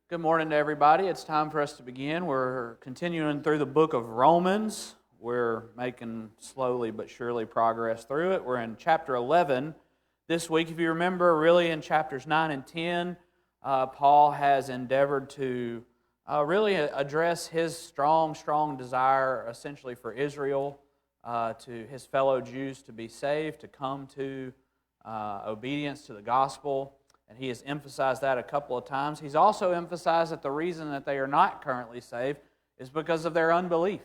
Good morning to everybody. It's time for us to begin. We're continuing through the book of Romans. We're making slowly but surely progress through it. We're in chapter 11 this week. If you remember, really in chapters 9 and 10, Paul has endeavored to really address his strong desire essentially for Israel, to his fellow Jews to be saved, to come to obedience to the gospel. And he has emphasized that a couple of times. He's also emphasized that the reason that they are not currently saved is because of their unbelief.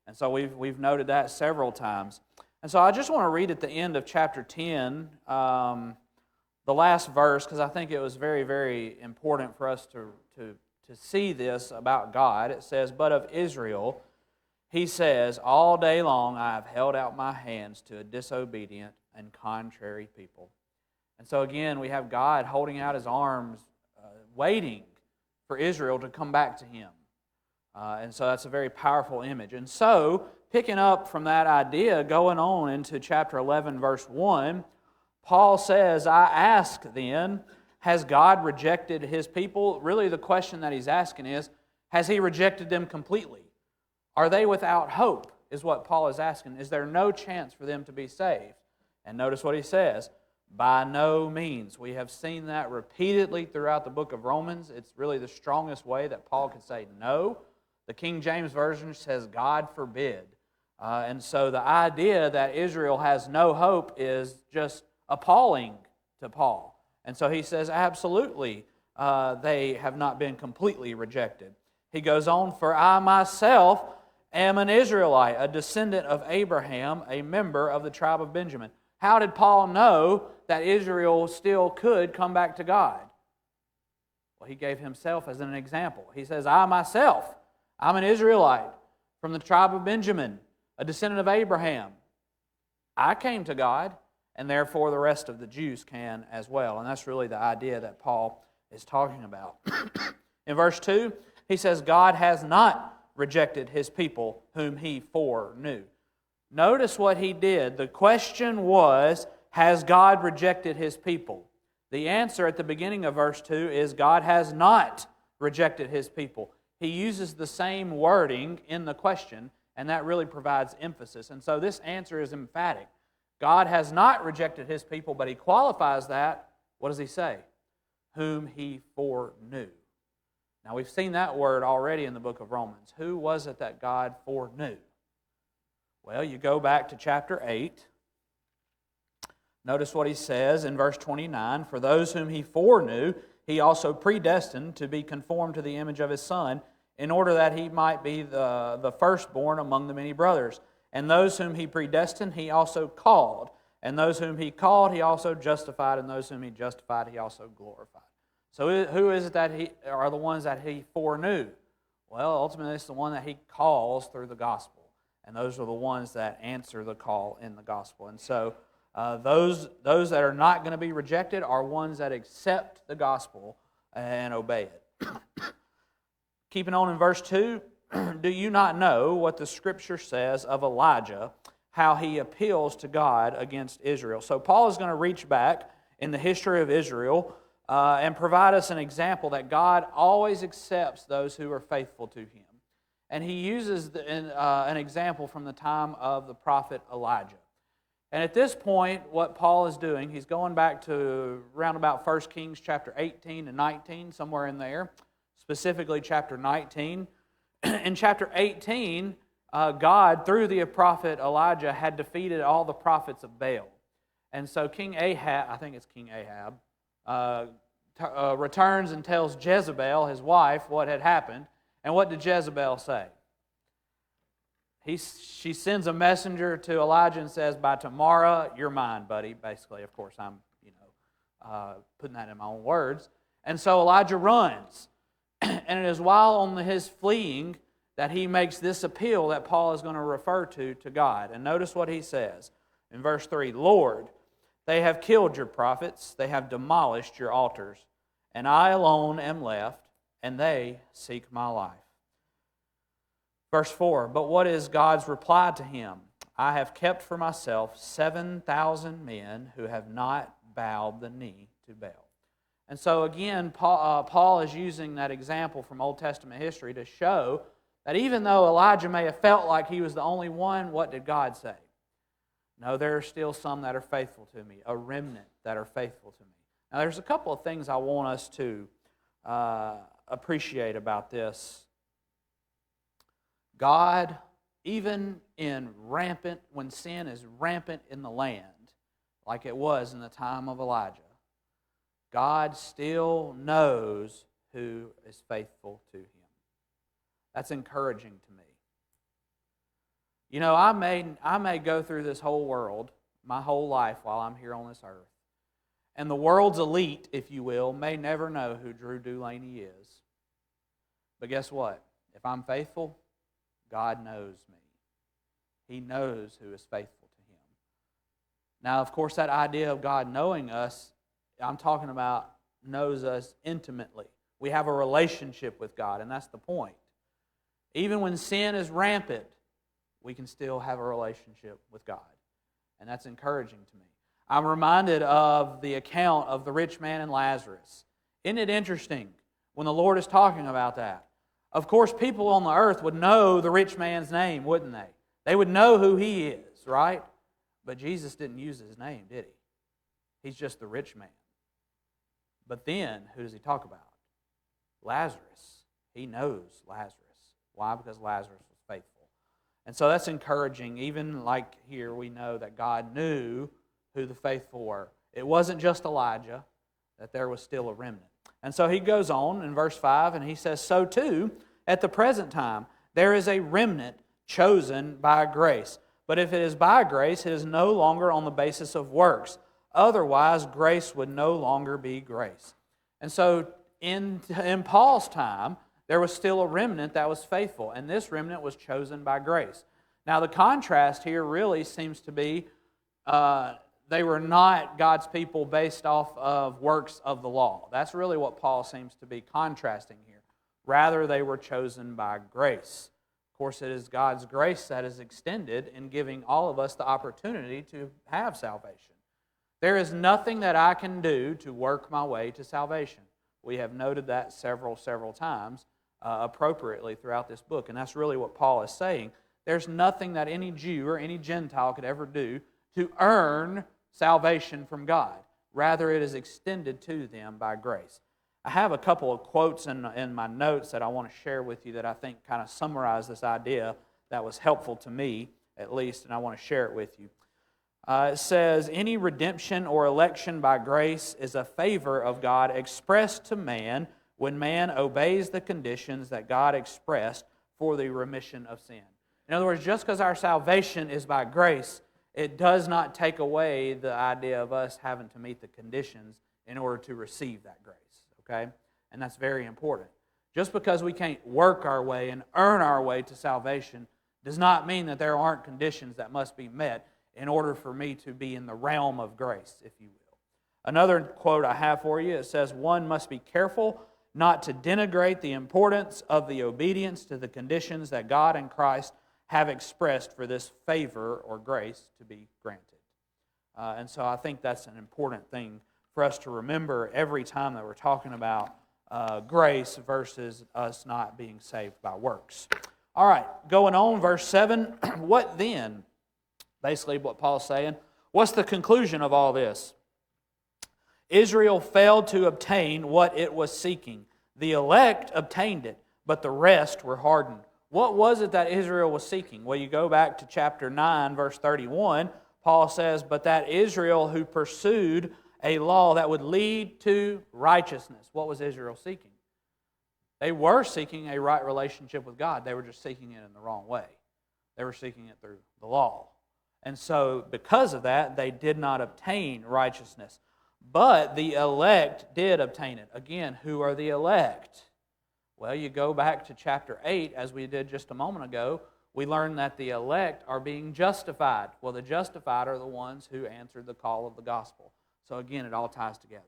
And so we've noted that several times. And so I just want to read at the end of chapter 10, the last verse, because I think it was very, very important for us to see this about God. It says, "But of Israel, he says, all day long I have held out my hands to a disobedient and contrary people." And so again, we have God holding out His arms, waiting for Israel to come back to Him. And so that's a very powerful image. And so, picking up from that idea, going on into chapter 11, verse 1, Paul says, "I ask then, has God rejected His people?" Really the question that he's asking is, has He rejected them completely? Are they without hope, is what Paul is asking. Is there no chance for them to be saved? And notice what he says. By no means. We have seen that repeatedly throughout the book of Romans. It's really the strongest way that Paul could say no. The King James Version says, God forbid. And so the idea that Israel has no hope is just appalling to Paul. And so he says, absolutely, they have not been completely rejected. He goes on, "For I myself am an Israelite, a descendant of Abraham, a member of the tribe of Benjamin." How did Paul know that Israel still could come back to God? Well, he gave himself as an example. He says, I myself, I'm an Israelite from the tribe of Benjamin, a descendant of Abraham. I came to God, and therefore the rest of the Jews can as well. And that's really the idea that Paul is talking about. In verse 2, he says, God has not rejected His people whom He foreknew. Notice what he did. The question was, has God rejected His people? The answer at the beginning of verse 2 is God has not rejected His people. He uses the same wording in the question, and that really provides emphasis. And so this answer is emphatic. God has not rejected His people, but he qualifies that. What does he say? Whom He foreknew. Now we've seen that word already in the book of Romans. Who was it that God foreknew? Well, you go back to chapter 8. Notice what he says in verse 29. "For those whom He foreknew, He also predestined to be conformed to the image of His Son, in order that He might be the firstborn among the many brothers. And those whom He predestined, He also called. And those whom He called, He also justified. And those whom He justified, He also glorified." So who is it that are the ones that He foreknew? Well, ultimately it's the one that He calls through the gospel. And those are the ones that answer the call in the gospel. And so those that are not going to be rejected are ones that accept the gospel and obey it. Keeping on in verse 2, "Do you not know what the Scripture says of Elijah, how he appeals to God against Israel?" So Paul is going to reach back in the history of Israel and provide us an example that God always accepts those who are faithful to Him. And he uses an example from the time of the prophet Elijah. And at this point, what Paul is doing, he's going back to around about 1 Kings chapter 18 and 19, somewhere in there, specifically chapter 19. In chapter 18, God, through the prophet Elijah, had defeated all the prophets of Baal. And so King Ahab, I think it's King Ahab, returns and tells Jezebel, his wife, what had happened. And what did Jezebel say? She sends a messenger to Elijah and says, "By tomorrow, you're mine, buddy." Basically, of course, I'm putting that in my own words. And so Elijah runs. And it is while on his fleeing that he makes this appeal that Paul is going to refer to God. And notice what he says in verse 3. "Lord, they have killed your prophets, they have demolished your altars, and I alone am left, and they seek my life." Verse 4, "But what is God's reply to him? I have kept for myself 7,000 men who have not bowed the knee to Baal." And so again, Paul is using that example from Old Testament history to show that even though Elijah may have felt like he was the only one, what did God say? No, there are still some that are faithful to me, a remnant that are faithful to me. Now there's a couple of things I want us to appreciate about this. God, even when sin is rampant in the land, like it was in the time of Elijah, God still knows who is faithful to Him. That's encouraging to me. You know, I may go through this whole world, my whole life while I'm here on this earth, and the world's elite, if you will, may never know who Drew Dulaney is. But guess what? If I'm faithful, God knows me. He knows who is faithful to Him. Now, of course, that idea of God knowing us, I'm talking about knows us intimately. We have a relationship with God, and that's the point. Even when sin is rampant, we can still have a relationship with God. And that's encouraging to me. I'm reminded of the account of the rich man and Lazarus. Isn't it interesting when the Lord is talking about that? Of course, people on the earth would know the rich man's name, wouldn't they? They would know who he is, right? But Jesus didn't use his name, did he? He's just the rich man. But then, who does he talk about? Lazarus. He knows Lazarus. Why? Because Lazarus was faithful. And so that's encouraging. Even like here, we know that God knew who the faithful were. It wasn't just Elijah, that there was still a remnant. And so he goes on in verse 5, and he says, "So too, at the present time, there is a remnant chosen by grace. But if it is by grace, it is no longer on the basis of works. Otherwise, grace would no longer be grace." And so in Paul's time, there was still a remnant that was faithful, and this remnant was chosen by grace. Now, the contrast here really seems to be they were not God's people based off of works of the law. That's really what Paul seems to be contrasting here. Rather, they were chosen by grace. Of course, it is God's grace that is extended in giving all of us the opportunity to have salvation. There is nothing that I can do to work my way to salvation. We have noted that several times appropriately throughout this book, and that's really what Paul is saying. There's nothing that any Jew or any Gentile could ever do to earn salvation from God. Rather, it is extended to them by grace. I have a couple of quotes in my notes that I want to share with you that I think kind of summarize this idea that was helpful to me, at least, and I want to share it with you. It says, "Any redemption or election by grace is a favor of God expressed to man when man obeys the conditions that God expressed for the remission of sin." In other words, just because our salvation is by grace, it does not take away the idea of us having to meet the conditions in order to receive that grace. Okay? And that's very important. Just because we can't work our way and earn our way to salvation does not mean that there aren't conditions that must be met in order for me to be in the realm of grace, if you will. Another quote I have for you, it says, "One must be careful not to denigrate the importance of the obedience to the conditions that God and Christ have expressed for this favor or grace to be granted." And so I think that's an important thing for us to remember every time that we're talking about grace versus us not being saved by works. All right, going on, verse 7, what then? Basically what Paul's saying. What's the conclusion of all this? Israel failed to obtain what it was seeking. The elect obtained it, but the rest were hardened. What was it that Israel was seeking? Well, you go back to chapter 9, verse 31, Paul says, "But that Israel who pursued a law that would lead to righteousness." What was Israel seeking? They were seeking a right relationship with God. They were just seeking it in the wrong way. They were seeking it through the law. And so, because of that, they did not obtain righteousness. But the elect did obtain it. Again, who are the elect? Well, you go back to chapter 8, as we did just a moment ago, we learned that the elect are being justified. Well, the justified are the ones who answered the call of the gospel. So again, it all ties together.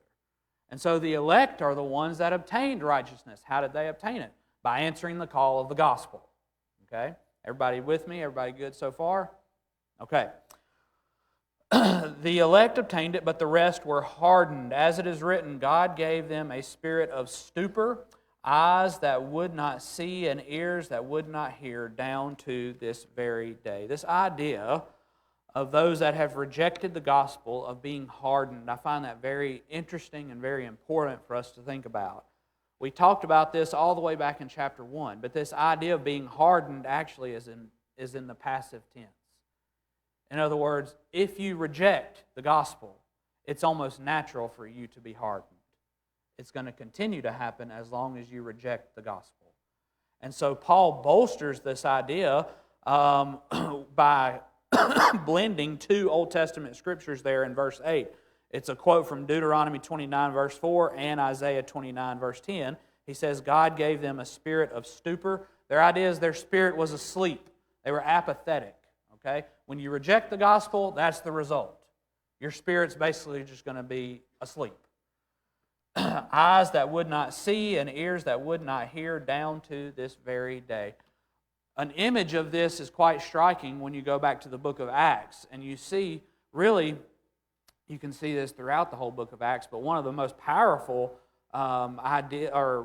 And so the elect are the ones that obtained righteousness. How did they obtain it? By answering the call of the gospel. Okay? Everybody with me? Everybody good so far? Okay. The elect obtained it, but the rest were hardened. As it is written, God gave them a spirit of stupor, eyes that would not see and ears that would not hear, down to this very day. This idea of those that have rejected the gospel of being hardened, I find that very interesting and very important for us to think about. We talked about this all the way back in chapter 1, but this idea of being hardened actually is in the passive tense. In other words, if you reject the gospel, it's almost natural for you to be hardened. It's going to continue to happen as long as you reject the gospel. And so Paul bolsters this idea by blending two Old Testament scriptures there in verse 8. It's a quote from Deuteronomy 29, verse 4, and Isaiah 29, verse 10. He says, God gave them a spirit of stupor. Their idea is their spirit was asleep. They were apathetic. Okay? When you reject the gospel, that's the result. Your spirit's basically just going to be asleep. Eyes that would not see and ears that would not hear, down to this very day. An image of this is quite striking when you go back to the book of Acts, and you see, really, you can see this throughout the whole book of Acts, but one of the most powerful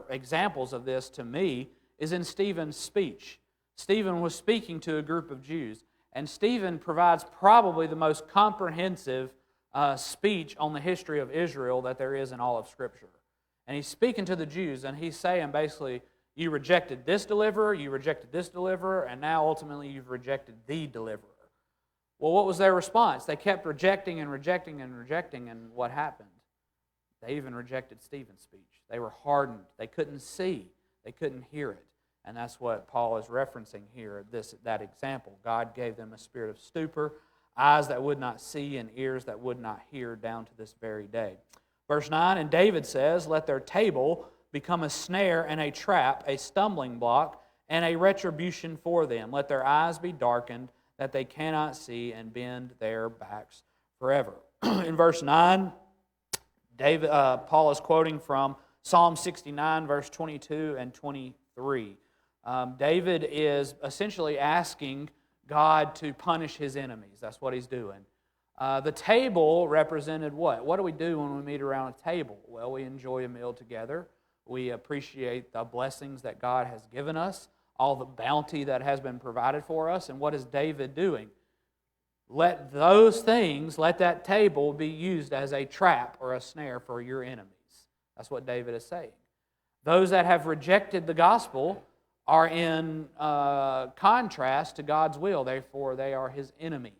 examples of this to me is in Stephen's speech. Stephen was speaking to a group of Jews, and Stephen provides probably the most comprehensive speech on the history of Israel that there is in all of Scripture. And he's speaking to the Jews, and he's saying basically, you rejected this deliverer, and now ultimately you've rejected the deliverer. Well, what was their response? They kept rejecting, and what happened? They even rejected Stephen's speech. They were hardened. They couldn't see. They couldn't hear it. And that's what Paul is referencing here, that example. God gave them a spirit of stupor, eyes that would not see and ears that would not hear, down to this very day. Verse 9, and David says, let their table become a snare and a trap, a stumbling block, and a retribution for them. Let their eyes be darkened, that they cannot see, and bend their backs forever. In verse 9, Paul is quoting from Psalm 69, verse 22 and 23. David is essentially asking God to punish his enemies. That's what he's doing. The table represented what? What do we do when we meet around a table? Well, we enjoy a meal together. We appreciate the blessings that God has given us, all the bounty that has been provided for us. And what is David doing? Let that table be used as a trap or a snare for your enemies. That's what David is saying. Those that have rejected the gospel are in contrast to God's will. Therefore, they are His enemies.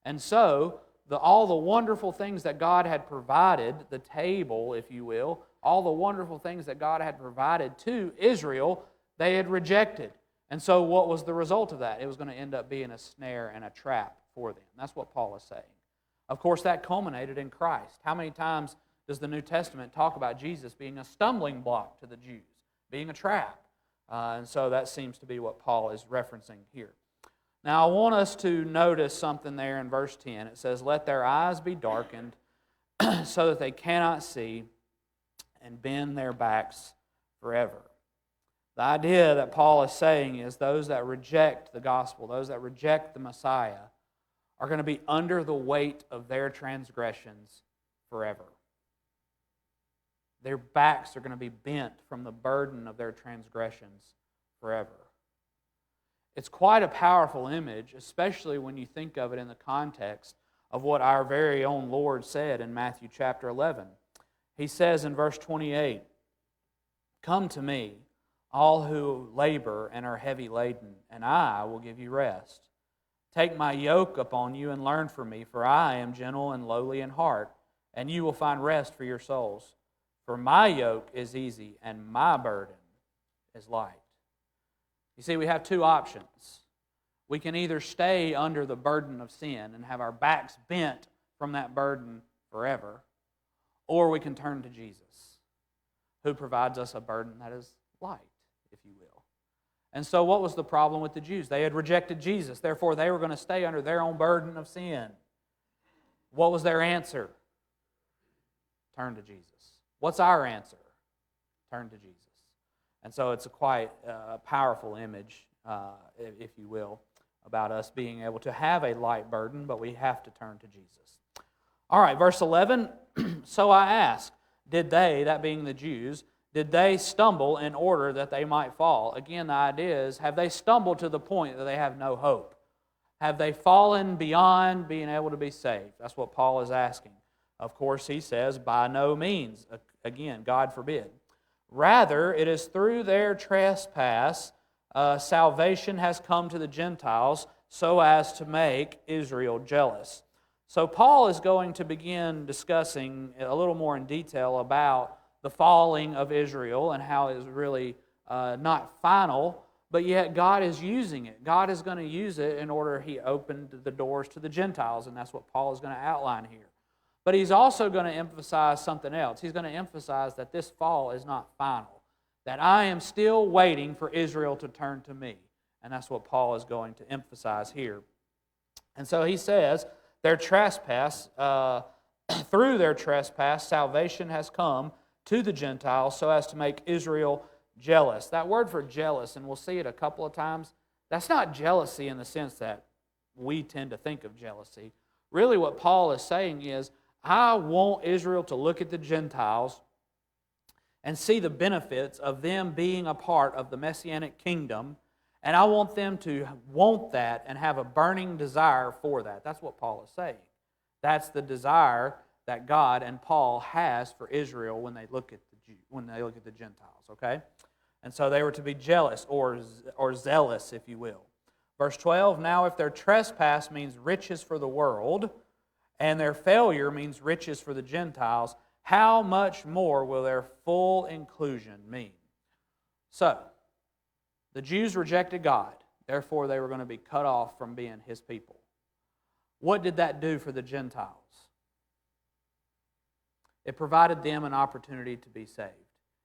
And so, all the wonderful things that God had provided, the table, if you will, all the wonderful things that God had provided to Israel, they had rejected. And so what was the result of that? It was going to end up being a snare and a trap for them. That's what Paul is saying. Of course, that culminated in Christ. How many times does the New Testament talk about Jesus being a stumbling block to the Jews, being a trap? And so that seems to be what Paul is referencing here. Now, I want us to notice something there in verse 10. It says, let their eyes be darkened so that they cannot see, and bend their backs forever. The idea that Paul is saying is those that reject the gospel, those that reject the Messiah, are going to be under the weight of their transgressions forever. Their backs are going to be bent from the burden of their transgressions forever. It's quite a powerful image, especially when you think of it in the context of what our very own Lord said in Matthew chapter 11. He says in verse 28, come to me, all who labor and are heavy laden, and I will give you rest. Take my yoke upon you and learn from me, for I am gentle and lowly in heart, and you will find rest for your souls. For my yoke is easy and my burden is light. You see, we have two options. We can either stay under the burden of sin and have our backs bent from that burden forever, or we can turn to Jesus, who provides us a burden that is light, if you will. And so what was the problem with the Jews? They had rejected Jesus. Therefore, they were going to stay under their own burden of sin. What was their answer? Turn to Jesus. What's our answer? Turn to Jesus. And so it's a quite powerful image, if you will, about us being able to have a light burden, but we have to turn to Jesus. All right, verse 11, so I ask, did they, that being the Jews, did they stumble in order that they might fall? Again, the idea is, have they stumbled to the point that they have no hope? Have they fallen beyond being able to be saved? That's what Paul is asking. Of course, he says, by no means. Again, God forbid. Rather, it is through their trespass salvation has come to the Gentiles so as to make Israel jealous. So Paul is going to begin discussing a little more in detail about the falling of Israel and how it is really not final, but yet God is using it. God is going to use it in order He opened the doors to the Gentiles, and that's what Paul is going to outline here. But he's also going to emphasize something else. He's going to emphasize that this fall is not final, that I am still waiting for Israel to turn to me. And that's what Paul is going to emphasize here. And so he says, their trespass, through their trespass, salvation has come to the Gentiles so as to make Israel jealous. That word for jealous, and we'll see it a couple of times, that's not jealousy in the sense that we tend to think of jealousy. Really what Paul is saying is, I want Israel to look at the Gentiles and see the benefits of them being a part of the Messianic kingdom, and I want them to want that and have a burning desire for that. That's what Paul is saying. That's the desire that God and Paul has for Israel when they look at the Gentiles, okay? And so they were to be jealous or zealous, if you will. Verse 12, now if their trespass means riches for the world, and their failure means riches for the Gentiles, how much more will their full inclusion mean? So, the Jews rejected God, therefore they were going to be cut off from being His people. What did that do for the Gentiles? It provided them an opportunity to be saved.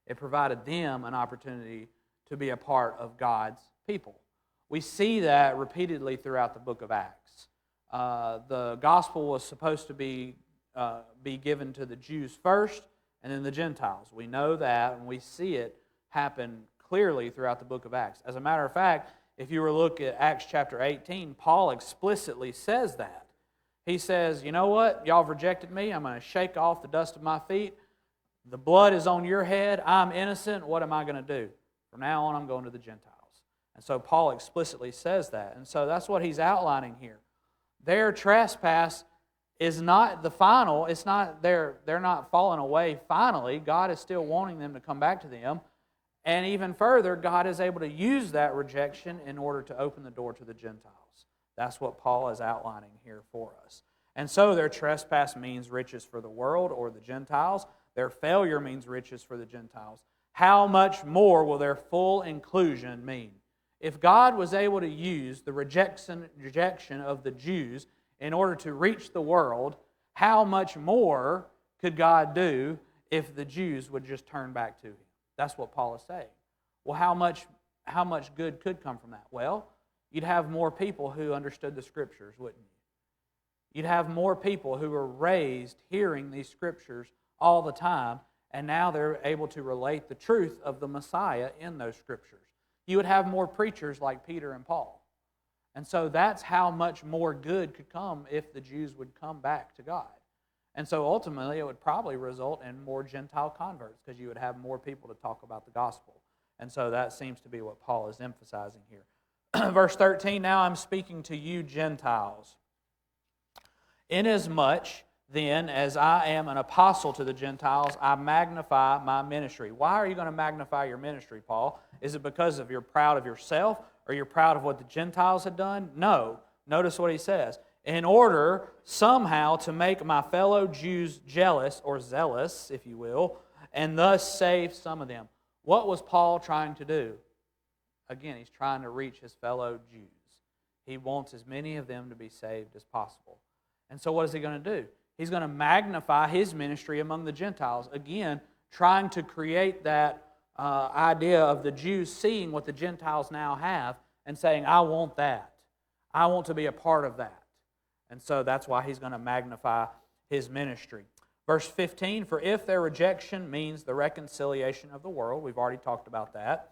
It provided them an opportunity to be a part of God's people. We see that repeatedly throughout the book of Acts. The gospel was supposed to be given to the Jews first and then the Gentiles. We know that and we see it happen clearly throughout the book of Acts. As a matter of fact, if you were to look at Acts chapter 18, Paul explicitly says that. He says, you know what? Y'all have rejected me. I'm going to shake off the dust of my feet. The blood is on your head. I'm innocent. What am I going to do? From now on, I'm going to the Gentiles. And so Paul explicitly says that. And so that's what he's outlining here. Their trespass is not the final. It's not they're not falling away finally. God is still wanting them to come back to them. And even further, God is able to use that rejection in order to open the door to the Gentiles. That's what Paul is outlining here for us. And so their trespass means riches for the world or the Gentiles. Their failure means riches for the Gentiles. How much more will their full inclusion mean? If God was able to use the rejection of the Jews in order to reach the world, how much more could God do if the Jews would just turn back to Him? That's what Paul is saying. Well, how much good could come from that? Well, you'd have more people who understood the Scriptures, wouldn't you? You'd have more people who were raised hearing these Scriptures all the time, and now they're able to relate the truth of the Messiah in those Scriptures. You would have more preachers like Peter and Paul. And so that's how much more good could come if the Jews would come back to God. And so ultimately it would probably result in more Gentile converts because you would have more people to talk about the gospel. And so that seems to be what Paul is emphasizing here. Verse 13, now I'm speaking to you Gentiles. Inasmuch then as I am an apostle to the Gentiles, I magnify my ministry. Why are you going to magnify your ministry, Paul? Is it because you're proud of yourself or you're proud of what the Gentiles had done? No. Notice what he says. In order somehow to make my fellow Jews jealous or zealous, if you will, and thus save some of them. What was Paul trying to do? Again, he's trying to reach his fellow Jews. He wants as many of them to be saved as possible. And so what is he going to do? He's going to magnify his ministry among the Gentiles. Again, trying to create that idea of the Jews seeing what the Gentiles now have and saying, I want that. I want to be a part of that. And so that's why he's going to magnify his ministry. Verse 15, for if their rejection means the reconciliation of the world, we've already talked about that,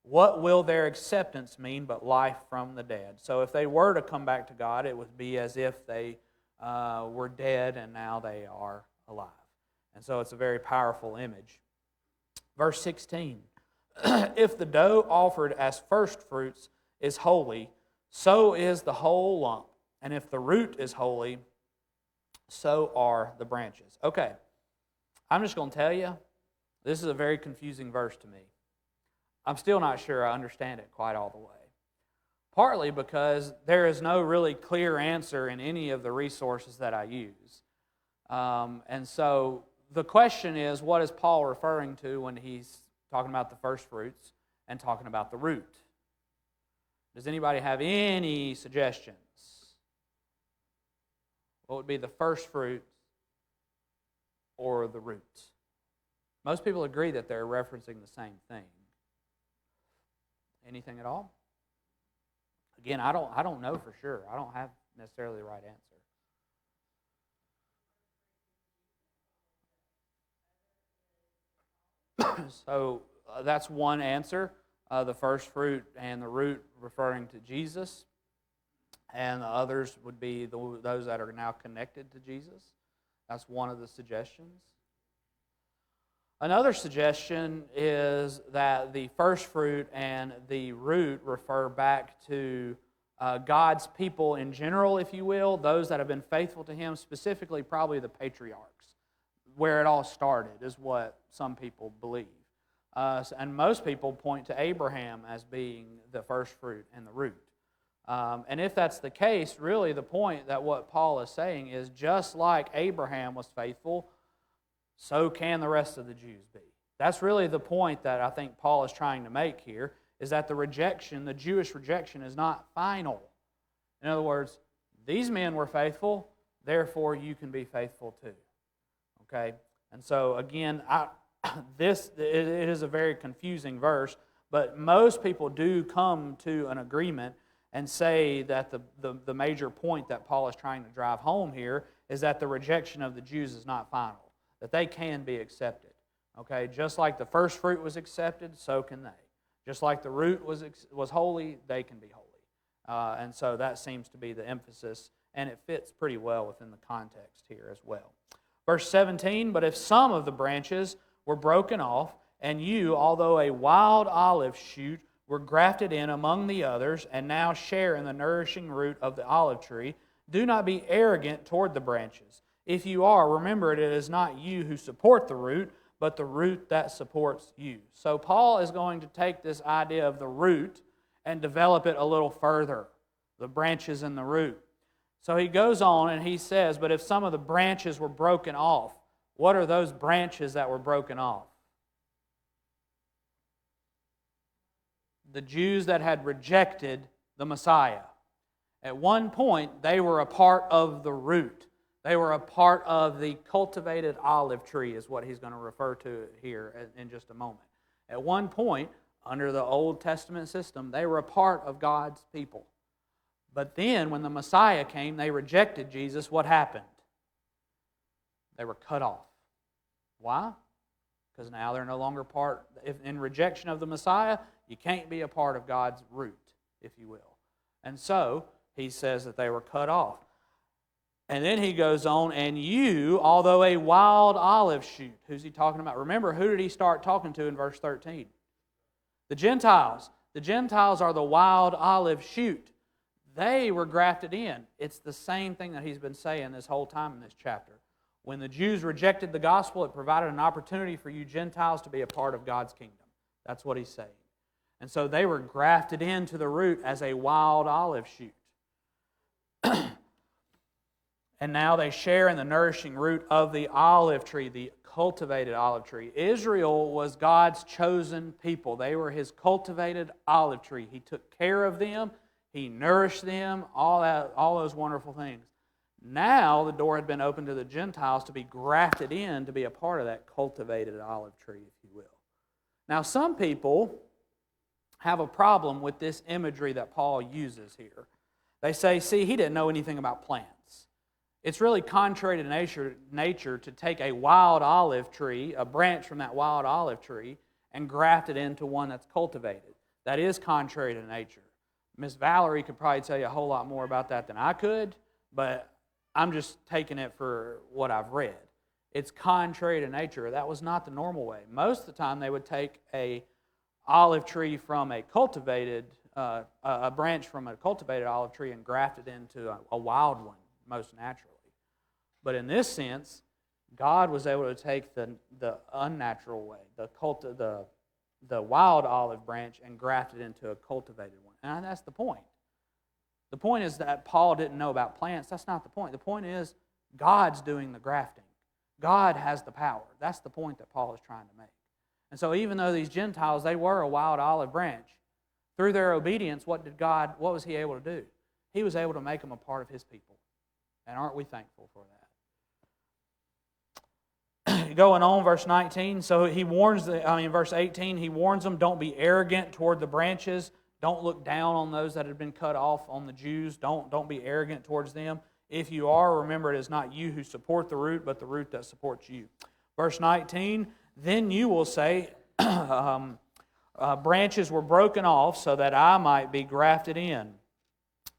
what will their acceptance mean but life from the dead? So if they were to come back to God, it would be as if they were dead and now they are alive. And so it's a very powerful image. Verse 16, if the dough offered as first fruits is holy, so is the whole lump. And if the root is holy, so are the branches. Okay, I'm just going to tell you, this is a very confusing verse to me. I'm still not sure I understand it quite all the way. Partly because there is no really clear answer in any of the resources that I use. And so the question is, what is Paul referring to when he's talking about the first fruits and talking about the root? Does anybody have any suggestions? What would be the first fruits or the roots? Most people agree that they're referencing the same thing. Anything at all? Again, I don't know for sure. I don't have necessarily the right answer. So that's one answer. The first fruit and the root referring to Jesus. And the others would be those that are now connected to Jesus. That's one of the suggestions. Another suggestion is that the first fruit and the root refer back to God's people in general, if you will, those that have been faithful to Him, specifically probably the patriarchs. Where it all started is what some people believe. And most people point to Abraham as being the first fruit and the root. And if that's the case, really the point that what Paul is saying is just like Abraham was faithful, so can the rest of the Jews be. That's really the point that I think Paul is trying to make here, is that the rejection, the Jewish rejection, is not final. In other words, these men were faithful, therefore you can be faithful too. Okay? And so again, it is a very confusing verse, but most people do come to an agreement and say that the major point that Paul is trying to drive home here is that the rejection of the Jews is not final, that they can be accepted. Okay, just like the first fruit was accepted, so can they. Just like the root was holy, they can be holy. And so that seems to be the emphasis, and it fits pretty well within the context here as well. Verse 17, but if some of the branches were broken off, and you, although a wild olive shoot, were grafted in among the others, and now share in the nourishing root of the olive tree, do not be arrogant toward the branches. If you are, remember it is not you who support the root, but the root that supports you. So Paul is going to take this idea of the root and develop it a little further, the branches and the root. So he goes on and he says, but if some of the branches were broken off, what are those branches that were broken off? The Jews that had rejected the Messiah. At one point, they were a part of the root. They were a part of the cultivated olive tree, is what he's going to refer to here in just a moment. At one point, under the Old Testament system, they were a part of God's people. But then, when the Messiah came, they rejected Jesus. What happened? They were cut off. Why? Because now they're no longer part, in rejection of the Messiah, you can't be a part of God's root, if you will. And so, he says that they were cut off. And then he goes on, and you, although a wild olive shoot. Who's he talking about? Remember, who did he start talking to in verse 13? The Gentiles. The Gentiles are the wild olive shoot. They were grafted in. It's the same thing that he's been saying this whole time in this chapter. When the Jews rejected the gospel, it provided an opportunity for you Gentiles to be a part of God's kingdom. That's what he's saying. And so they were grafted into the root as a wild olive shoot. And now they share in the nourishing root of the olive tree, the cultivated olive tree. Israel was God's chosen people. They were His cultivated olive tree. He took care of them. He nourished them, all those wonderful things. Now the door had been opened to the Gentiles to be grafted in, to be a part of that cultivated olive tree, if you will. Now some people have a problem with this imagery that Paul uses here. They say, see, he didn't know anything about plants. It's really contrary to nature to take a wild olive tree, a branch from that wild olive tree, and graft it into one that's cultivated. that is contrary to nature. Miss Valerie could probably tell you a whole lot more about that than I could, but I'm just taking it for what I've read. It's contrary to nature. That was not the normal way. Most of the time they would take a olive tree from a cultivated, a branch from a cultivated olive tree and graft it into a wild one, most naturally. But in this sense, God was able to take the unnatural way, the wild olive branch, and graft it into a cultivated one. And that's the point. The point is that Paul didn't know about plants. That's not the point. The point is God's doing the grafting. God has the power. That's the point that Paul is trying to make. And so even though these Gentiles, they were a wild olive branch, through their obedience, what was he able to do? He was able to make them a part of his people. And aren't we thankful for that? Going on, verse 19, so he warns verse 18, he warns them, don't be arrogant toward the branches. Don't look down on those that have been cut off, on the Jews. Don't be arrogant towards them. If you are, remember it is not you who support the root, but the root that supports you. Verse 19, then you will say, branches were broken off so that I might be grafted in.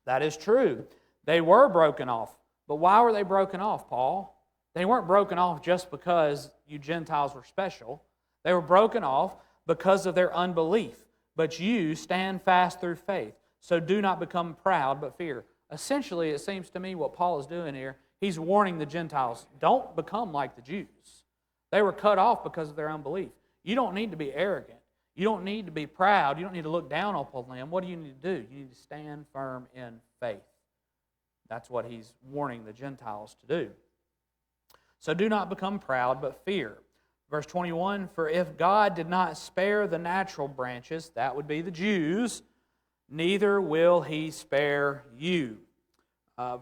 That is true. They were broken off. But why were they broken off, Paul? They weren't broken off just because you Gentiles were special. They were broken off because of their unbelief. But you stand fast through faith. So do not become proud, but fear. Essentially, it seems to me what Paul is doing here, he's warning the Gentiles, don't become like the Jews. They were cut off because of their unbelief. You don't need to be arrogant. You don't need to be proud. You don't need to look down upon them. What do you need to do? You need to stand firm in faith. That's what he's warning the Gentiles to do. So do not become proud, but fear. Verse 21, for if God did not spare the natural branches, that would be the Jews, neither will he spare you.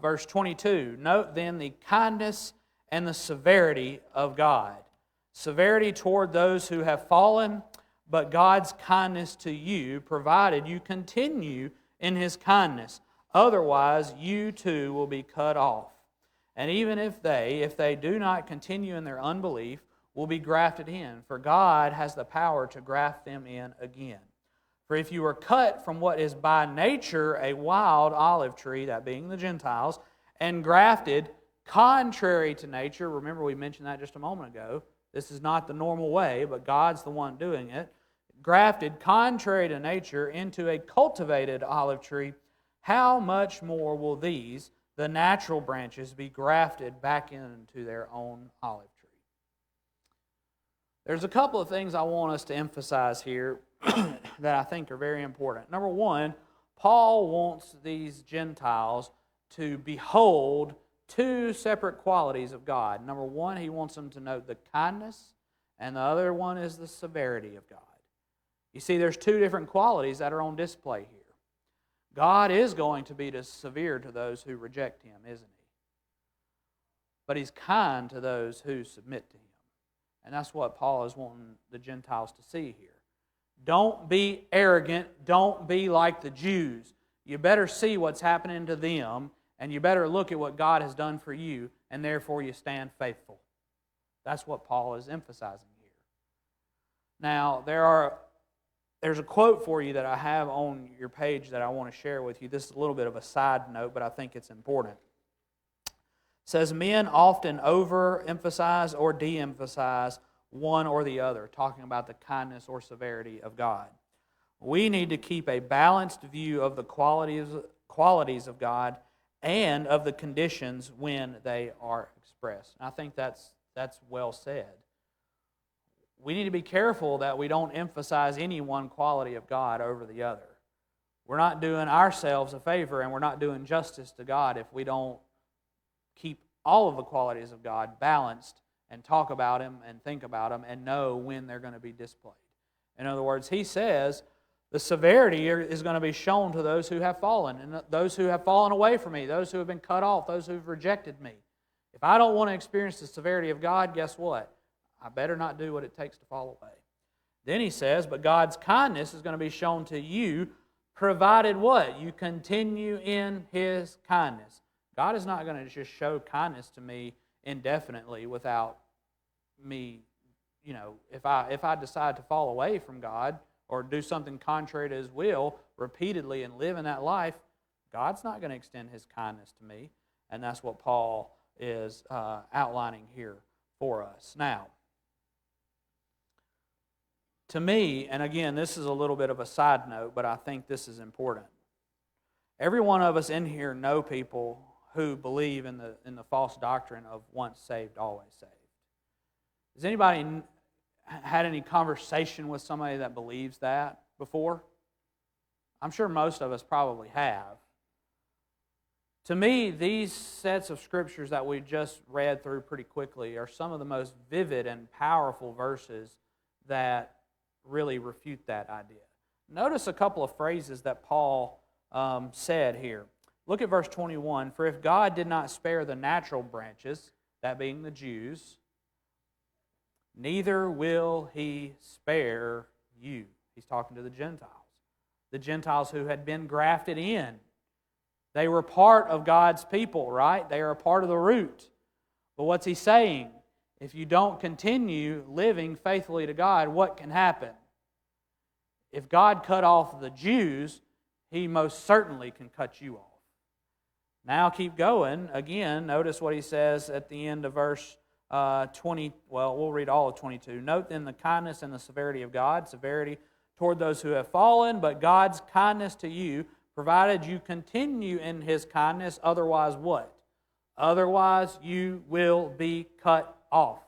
Verse 22, note then the kindness and the severity of God. Severity toward those who have fallen, but God's kindness to you, provided you continue in his kindness. Otherwise, you too will be cut off. And even if they do not continue in their unbelief, will be grafted in, for God has the power to graft them in again. For if you are cut from what is by nature a wild olive tree, that being the Gentiles, and grafted contrary to nature, remember we mentioned that just a moment ago, this is not the normal way, but God's the one doing it, grafted contrary to nature into a cultivated olive tree, how much more will these, the natural branches, be grafted back into their own olive tree? There's a couple of things I want us to emphasize here that I think are very important. Number one, Paul wants these Gentiles to behold two separate qualities of God. Number one, he wants them to note the kindness, and the other one is the severity of God. You see, there's two different qualities that are on display here. God is going to be severe to those who reject him, isn't he? But he's kind to those who submit to him. And that's what Paul is wanting the Gentiles to see here. Don't be arrogant. Don't be like the Jews. You better see what's happening to them, and you better look at what God has done for you, and therefore you stand faithful. That's what Paul is emphasizing here. Now, there's a quote for you that I have on your page that I want to share with you. This is a little bit of a side note, but I think it's important. It says, men often overemphasize or de-emphasize one or the other, talking about the kindness or severity of God. We need to keep a balanced view of the qualities of God and of the conditions when they are expressed. And I think that's well said. We need to be careful that we don't emphasize any one quality of God over the other. We're not doing ourselves a favor, and we're not doing justice to God if we don't keep all of the qualities of God balanced and talk about Him and think about Him and know when they're going to be displayed. In other words, he says the severity is going to be shown to those who have fallen, and those who have fallen away from me, those who have been cut off, those who have rejected me. If I don't want to experience the severity of God, guess what? I better not do what it takes to fall away. Then he says, but God's kindness is going to be shown to you, provided what? You continue in His kindness. God is not going to just show kindness to me indefinitely without me, if I decide to fall away from God, or do something contrary to His will repeatedly and live in that life, God's not going to extend His kindness to me. And that's what Paul is outlining here for us. Now, to me, and again, this is a little bit of a side note, but I think this is important. Every one of us in here know people who believe in the false doctrine of once saved, always saved. Has anybody had any conversation with somebody that believes that before? I'm sure most of us probably have. To me, these sets of scriptures that we just read through pretty quickly are some of the most vivid and powerful verses that really refute that idea. Notice a couple of phrases that Paul said here. Look at verse 21. For if God did not spare the natural branches, that being the Jews, neither will He spare you. He's talking to the Gentiles who had been grafted in. They were part of God's people, right? They are a part of the root. But what's He saying? If you don't continue living faithfully to God, what can happen? If God cut off the Jews, He most certainly can cut you off. Now keep going. Again, notice what he says at the end of verse 20. Well, we'll read all of 22. Note then the kindness and the severity of God. Severity toward those who have fallen, but God's kindness to you, provided you continue in His kindness. Otherwise what? Otherwise you will be cut off.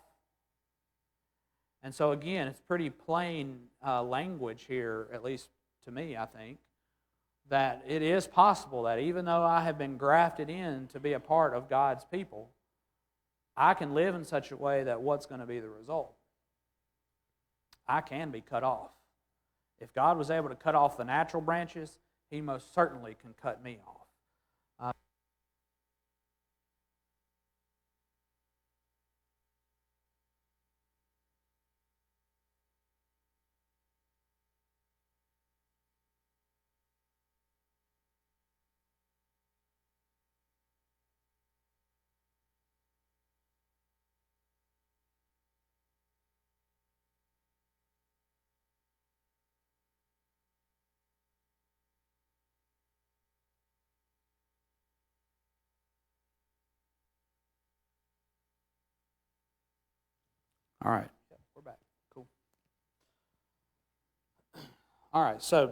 And so again, it's pretty plain language here, at least to me, I think, that it is possible that even though I have been grafted in to be a part of God's people, I can live in such a way that what's going to be the result? I can be cut off. If God was able to cut off the natural branches, He most certainly can cut me off. All right. We're back. Cool. All right. So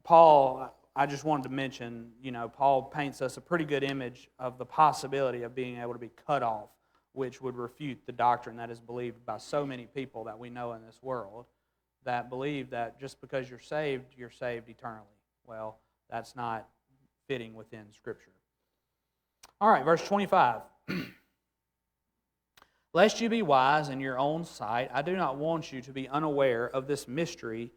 Paul, I just wanted to mention, Paul paints us a pretty good image of the possibility of being able to be cut off, which would refute the doctrine that is believed by so many people that we know in this world that believe that just because you're saved eternally. Well, that's not fitting within Scripture. All right, verse 25. Lest you be wise in your own sight, I do not want you to be unaware of this mystery,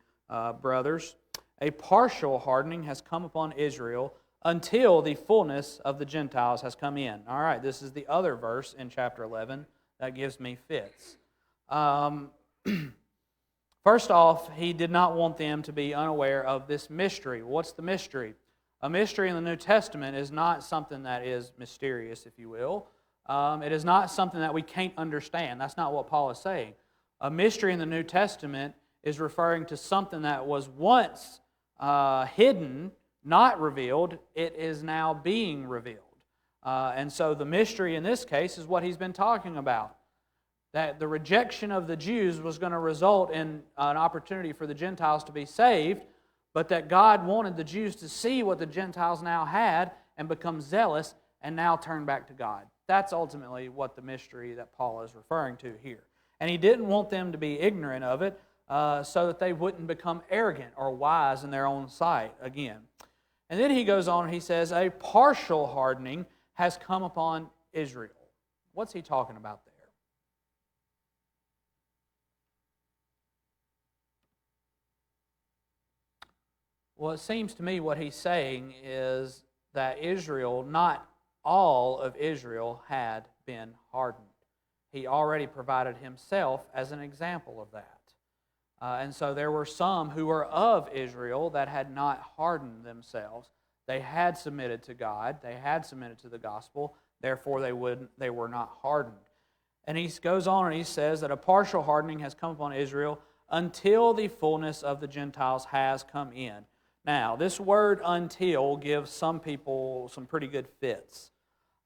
brothers. A partial hardening has come upon Israel until the fullness of the Gentiles has come in. All right, this is the other verse in chapter 11 that gives me fits. First off, he did not want them to be unaware of this mystery. What's the mystery? A mystery in the New Testament is not something that is mysterious, if you will. It is not something that we can't understand. That's not what Paul is saying. A mystery in the New Testament is referring to something that was once hidden, not revealed. It is now being revealed. And so the mystery in this case is what he's been talking about. That the rejection of the Jews was going to result in an opportunity for the Gentiles to be saved, but that God wanted the Jews to see what the Gentiles now had and become zealous and now turn back to God. That's ultimately what the mystery that Paul is referring to here. And he didn't want them to be ignorant of it so that they wouldn't become arrogant or wise in their own sight again. And then he goes on and he says, a partial hardening has come upon Israel. What's he talking about there? Well, it seems to me what he's saying is that Israel, not all of Israel, had been hardened. He already provided himself as an example of that. And so there were some who were of Israel that had not hardened themselves. They had submitted to God. They had submitted to the gospel. Therefore, they were not hardened. And he goes on and he says that a partial hardening has come upon Israel until the fullness of the Gentiles has come in. Now, this word until gives some people some pretty good fits.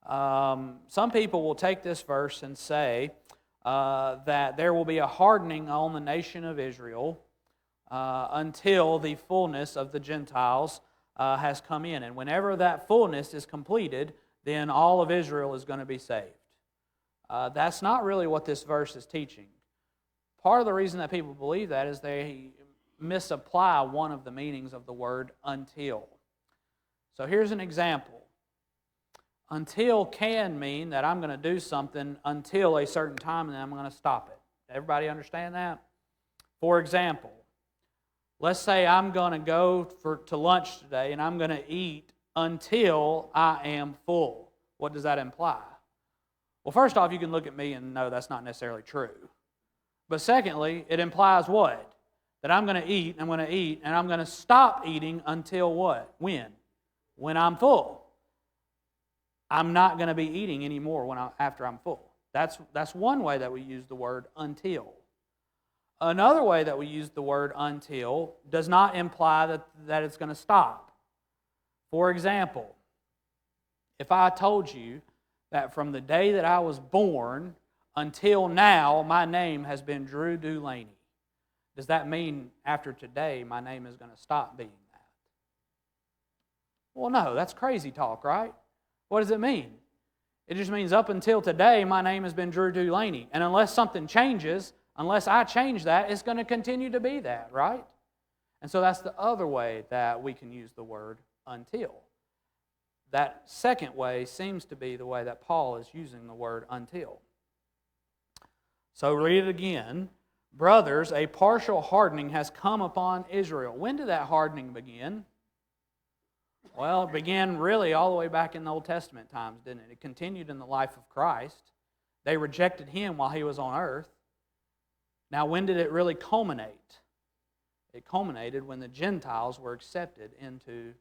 Some people will take this verse and say that there will be a hardening on the nation of Israel until the fullness of the Gentiles has come in. And whenever that fullness is completed, then all of Israel is going to be saved. That's not really what this verse is teaching. Part of the reason that people believe that is they misapply one of the meanings of the word until. So here's an example. Until can mean that I'm going to do something until a certain time and then I'm going to stop it. Everybody understand that? For example, let's say I'm going to go to lunch today and I'm going to eat until I am full. What does that imply? Well, first off, you can look at me and know that's not necessarily true. But secondly, it implies what? That I'm going to eat, and I'm going to stop eating until what? When? When I'm full. I'm not going to be eating anymore after I'm full. That's one way that we use the word until. Another way that we use the word until does not imply that it's going to stop. For example, if I told you that from the day that I was born until now, my name has been Drew Dulaney, does that mean after today my name is going to stop being that? Well, no, that's crazy talk, right? What does it mean? It just means up until today my name has been Drew Dulaney. And unless something changes, unless I change that, it's going to continue to be that, right? And so that's the other way that we can use the word until. That second way seems to be the way that Paul is using the word until. So read it again. Brothers, a partial hardening has come upon Israel. When did that hardening begin? Well, it began really all the way back in the Old Testament times, didn't it? It continued in the life of Christ. They rejected Him while He was on earth. Now, when did it really culminate? It culminated when the Gentiles were accepted into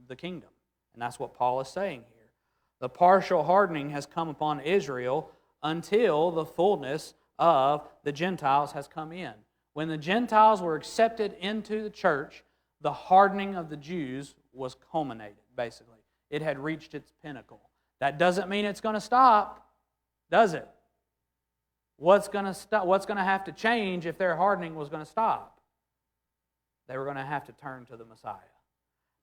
the kingdom. And that's what Paul is saying here. The partial hardening has come upon Israel until the fullness of the Gentiles has come in. When the Gentiles were accepted into the church, the hardening of the Jews was culminated, basically. It had reached its pinnacle. That doesn't mean it's going to stop, does it? What's going to have to change if their hardening was going to stop? They were going to have to turn to the Messiah.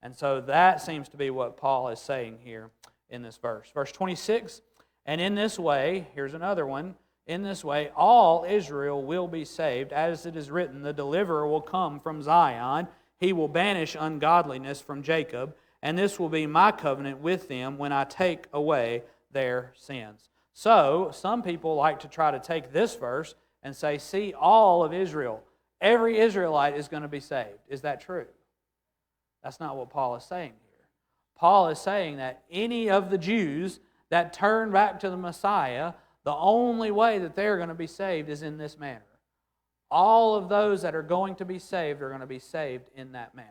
And so that seems to be what Paul is saying here in this verse. Verse 26, and in this way, here's another one, in this way all Israel will be saved, as it is written, the deliverer will come from Zion, he will banish ungodliness from Jacob, and this will be my covenant with them when I take away their sins. So, some people like to try to take this verse and say, see, all of Israel, every Israelite is going to be saved. Is that true? That's not what Paul is saying here. Paul is saying that any of the Jews that turn back to the Messiah, the only way that they're going to be saved is in this manner. All of those that are going to be saved are going to be saved in that manner.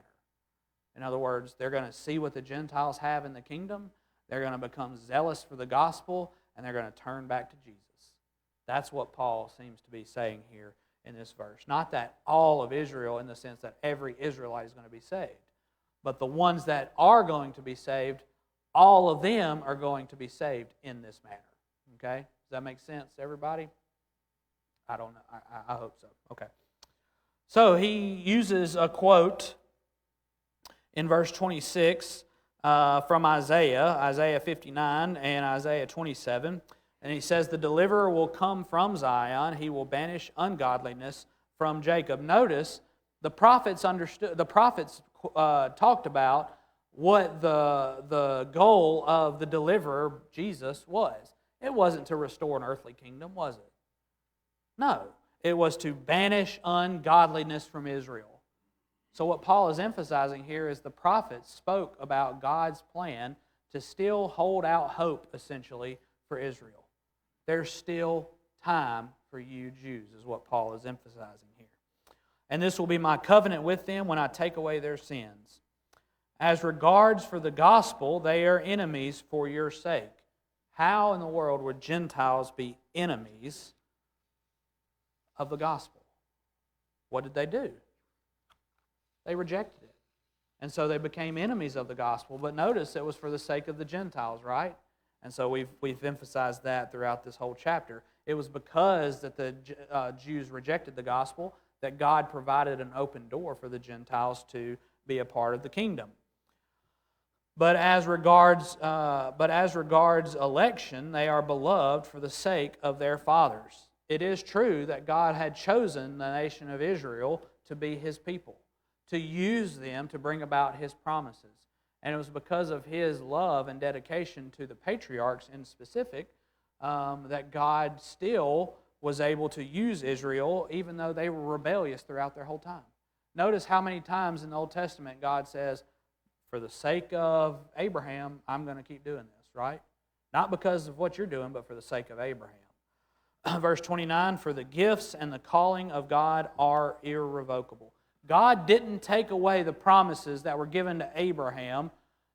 In other words, they're going to see what the Gentiles have in the kingdom, they're going to become zealous for the gospel, and they're going to turn back to Jesus. That's what Paul seems to be saying here in this verse. Not that all of Israel in the sense that every Israelite is going to be saved, but the ones that are going to be saved, all of them are going to be saved in this manner. Okay? Does that make sense to everybody? I don't know. I hope so. Okay. So he uses a quote in verse 26 from Isaiah 59 and Isaiah 27. And he says, the deliverer will come from Zion. He will banish ungodliness from Jacob. Notice, the prophets talked about what the goal of the deliverer, Jesus, was. It wasn't to restore an earthly kingdom, was it? No. It was to banish ungodliness from Israel. So what Paul is emphasizing here is the prophets spoke about God's plan to still hold out hope, essentially, for Israel. There's still time for you Jews, is what Paul is emphasizing here. And this will be my covenant with them when I take away their sins. As regards for the gospel, they are enemies for your sake. How in the world would Gentiles be enemies of the gospel? what did they do? They rejected it. And so they became enemies of the gospel. But notice it was for the sake of the Gentiles, right? And so we've emphasized that throughout this whole chapter. It was because that the Jews rejected the gospel that God provided an open door for the Gentiles to be a part of the kingdom. But as regards election, they are beloved for the sake of their fathers. It is true that God had chosen the nation of Israel to be His people, to use them to bring about His promises. And it was because of His love and dedication to the patriarchs in specific that God still was able to use Israel even though they were rebellious throughout their whole time. Notice how many times in the Old Testament God says, for the sake of Abraham, I'm going to keep doing this, right? Not because of what you're doing, but for the sake of Abraham. Verse 29, for the gifts and the calling of God are irrevocable. God didn't take away the promises that were given to Abraham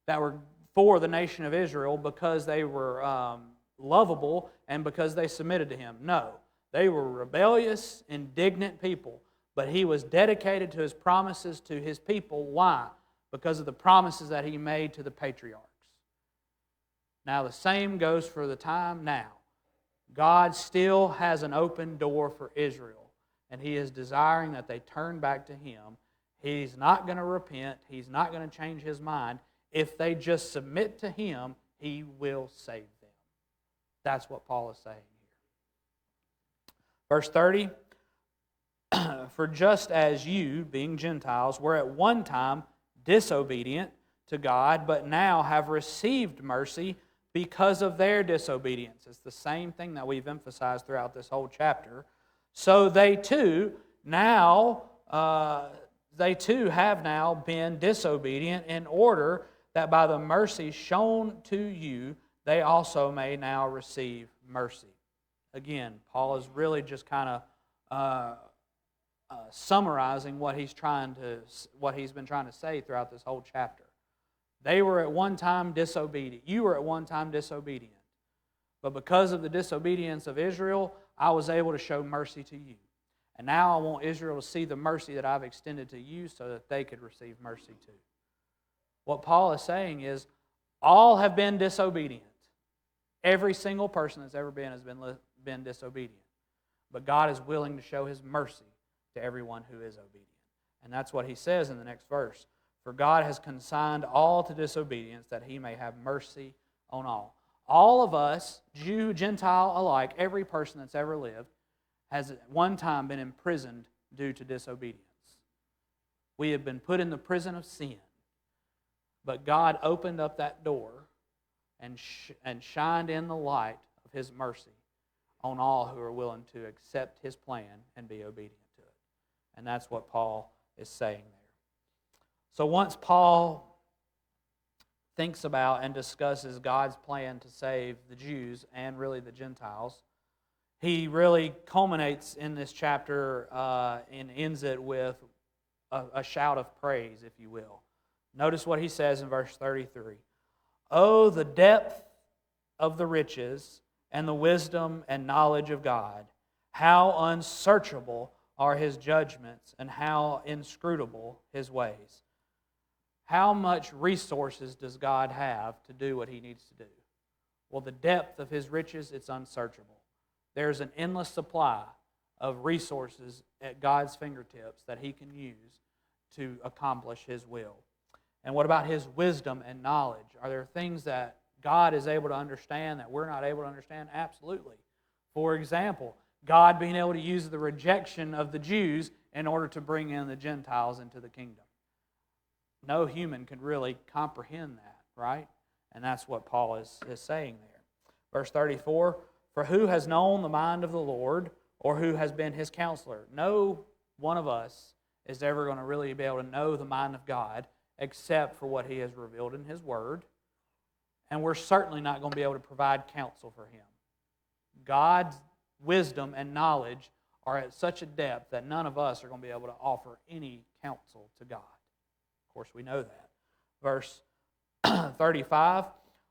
that were for the nation of Israel because they were lovable and because they submitted to Him. No, they were rebellious, indignant people, but He was dedicated to His promises to His people. Why? Because of the promises that He made to the patriarchs. Now the same goes for the time now. God still has an open door for Israel, and He is desiring that they turn back to Him. He's not going to repent. He's not going to change His mind. If they just submit to Him, He will save them. That's what Paul is saying here. Verse 30, for just as you, being Gentiles, were at one time disobedient to God, but now have received mercy because of their disobedience. It's the same thing that we've emphasized throughout this whole chapter. So they too have now been disobedient in order that by the mercy shown to you, they also may now receive mercy. Again, Paul is really just kind of summarizing what he's been trying to say throughout this whole chapter. They were at one time disobedient. You were at one time disobedient. But because of the disobedience of Israel, I was able to show mercy to you. And now I want Israel to see the mercy that I've extended to you so that they could receive mercy too. What Paul is saying is, all have been disobedient. Every single person that's ever been has been disobedient. But God is willing to show His mercy to everyone who is obedient. And that's what he says in the next verse. For God has consigned all to disobedience that He may have mercy on all. All of us, Jew, Gentile alike, every person that's ever lived, has at one time been imprisoned due to disobedience. We have been put in the prison of sin. But God opened up that door and shined in the light of His mercy on all who are willing to accept His plan and be obedient to it. And that's what Paul is saying there. So once Paul thinks about and discusses God's plan to save the Jews and really the Gentiles, he really culminates in this chapter and ends it with a shout of praise, if you will. Notice what he says in verse 33. Oh, the depth of the riches and the wisdom and knowledge of God! How unsearchable are His judgments and how inscrutable His ways. How much resources does God have to do what He needs to do? Well, the depth of His riches, it's unsearchable. There's an endless supply of resources at God's fingertips that He can use to accomplish His will. And what about His wisdom and knowledge? Are there things that God is able to understand that we're not able to understand? Absolutely. For example, God being able to use the rejection of the Jews in order to bring in the Gentiles into the kingdom. No human could really comprehend that, right? And that's what Paul is saying there. Verse 34, for who has known the mind of the Lord, or who has been His counselor? No one of us is ever going to really be able to know the mind of God except for what He has revealed in His Word. And we're certainly not going to be able to provide counsel for Him. God's wisdom and knowledge are at such a depth that none of us are going to be able to offer any counsel to God. Of course, we know that. Verse 35,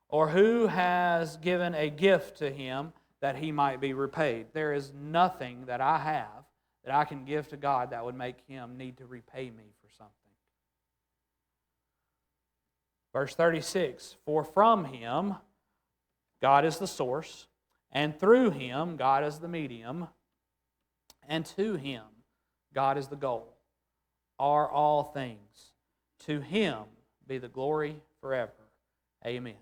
or who has given a gift to him that he might be repaid? There is nothing that I have that I can give to God that would make Him need to repay me for something. Verse 36, for from Him, God is the source, and through Him, God is the medium, and to Him, God is the goal, are all things. To Him be the glory forever. Amen.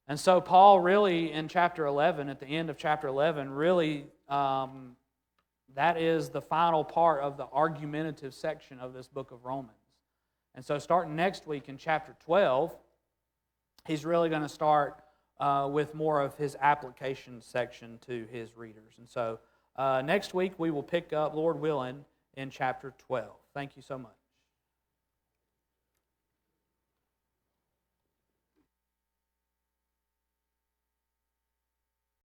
And so Paul really, in chapter 11, at the end of chapter 11, really, that is the final part of the argumentative section of this book of Romans. And so starting next week in chapter 12, he's really going to start with more of his application section to his readers. And so next week we will pick up, Lord willing, in chapter 12. Thank you so much.